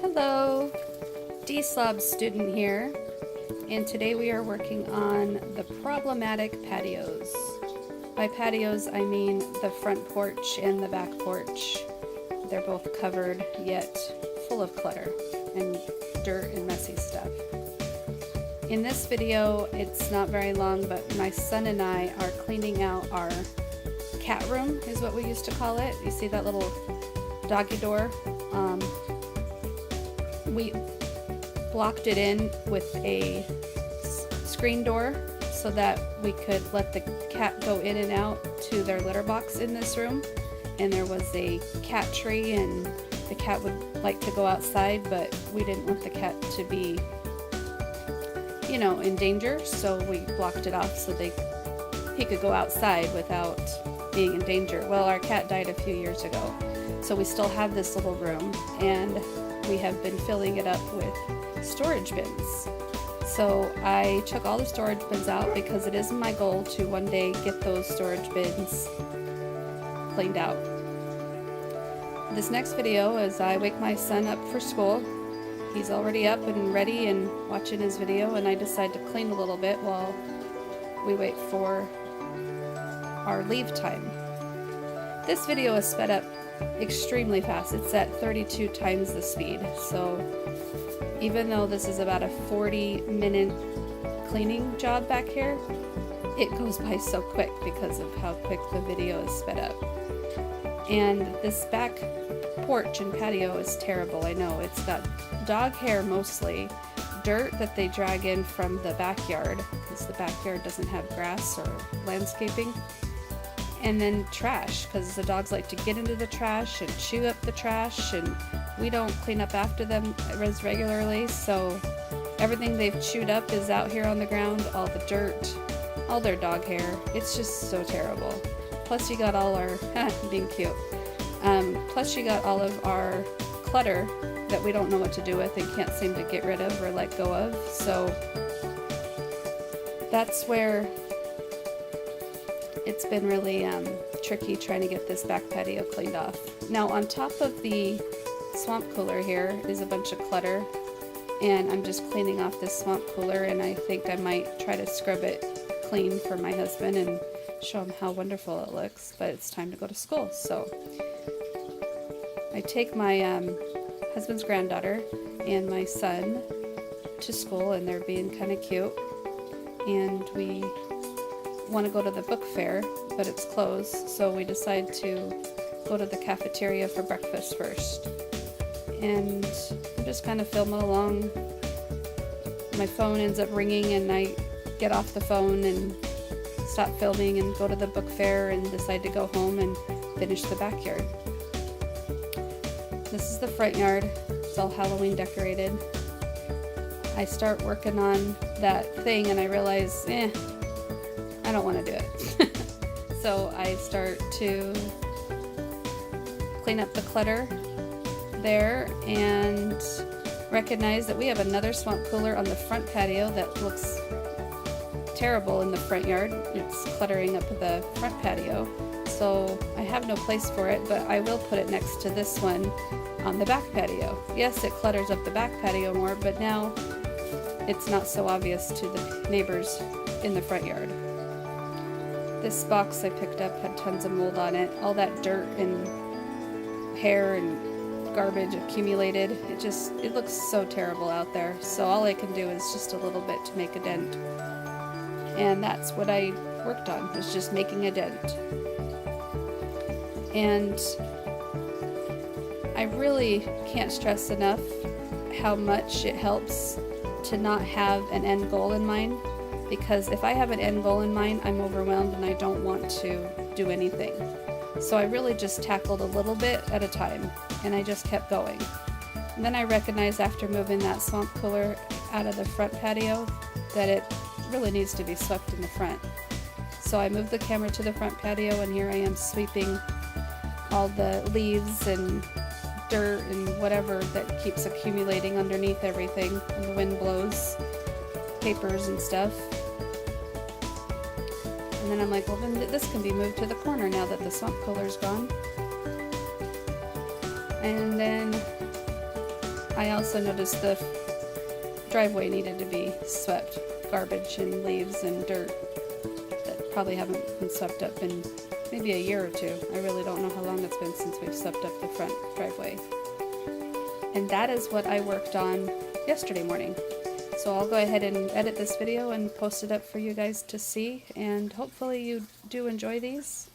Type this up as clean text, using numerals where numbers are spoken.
Hello, Deslob student here, and today we are working on the problematic patios. By patios I mean the front porch and the back porch. They're both covered yet full of clutter and dirt and messy stuff. In this video, it's not very long, but my son and I are cleaning out our cat room, is what we used to call it. You see that little doggy door? We blocked it in with a screen door so that we could let the cat go in and out to their litter box in this room. And there was a cat tree, and the cat would like to go outside, but we didn't want the cat to be, you know, in danger, so we blocked it off so he could go outside without being in danger. Well, our cat died a few years ago, so we still have this little room, and we have been filling it up with storage bins. So I took all the storage bins out because it is my goal to one day get those storage bins cleaned out. This next video is I wake my son up for school. He's already up and ready and watching his video, and I decide to clean a little bit while we wait for our leave time. This video is sped up extremely fast. It's at 32 times the speed, so even though this is about a 40-minute cleaning job back here, it goes by so quick because of how quick the video is sped up. And this back porch and patio is terrible. I know it's got dog hair mostly, dirt that they drag in from the backyard because the backyard doesn't have grass or landscaping, and then trash because the dogs like to get into the trash and chew up the trash, and we don't clean up after them as regularly, so everything they've chewed up is out here on the ground, all the dirt, all their dog hair. It's just so terrible. Plus you got all our being cute. Plus you got all of our clutter that we don't know what to do with and can't seem to get rid of or let go of. So that's where it's been really tricky trying to get this back patio cleaned off. Now on top of the swamp cooler here is a bunch of clutter, and I'm just cleaning off this swamp cooler, and I think I might try to scrub it clean for my husband and show him how wonderful it looks, but it's time to go to school. So I take my husband's granddaughter and my son to school, and they're being kind of cute, and we want to go to the book fair, but it's closed, so we decide to go to the cafeteria for breakfast first. And I'm just kind of filming along. My phone ends up ringing, and I get off the phone and stop filming and go to the book fair and decide to go home and finish the backyard. This is the front yard. It's all Halloween decorated. I start working on that thing and I realize, I don't want to do it. So I start to clean up the clutter there and recognize that we have another swamp cooler on the front patio that looks terrible in the front yard. It's cluttering up the front patio, so I have no place for it, but I will put it next to this one on the back patio. Yes, it clutters up the back patio more, but now it's not so obvious to the neighbors in the front yard. This box I picked up had tons of mold on it. All that dirt and hair and garbage accumulated. It looks so terrible out there. So all I can do is just a little bit to make a dent. And that's what I worked on, was just making a dent. And I really can't stress enough how much it helps to not have an end goal in mind, because if I have an end goal in mind, I'm overwhelmed and I don't want to do anything. So I really just tackled a little bit at a time, and I just kept going. And then I recognized after moving that swamp cooler out of the front patio that it really needs to be swept in the front. So I moved the camera to the front patio, and here I am sweeping all the leaves and dirt and whatever that keeps accumulating underneath everything when the wind blows, papers and stuff. And then I'm like, well, then this can be moved to the corner now that the swamp cooler's gone. And then I also noticed the driveway needed to be swept. Garbage and leaves and dirt that probably haven't been swept up in maybe a year or two. I really don't know how long it's been since we've swept up the front driveway. And that is what I worked on yesterday morning. So I'll go ahead and edit this video and post it up for you guys to see, and hopefully you do enjoy these.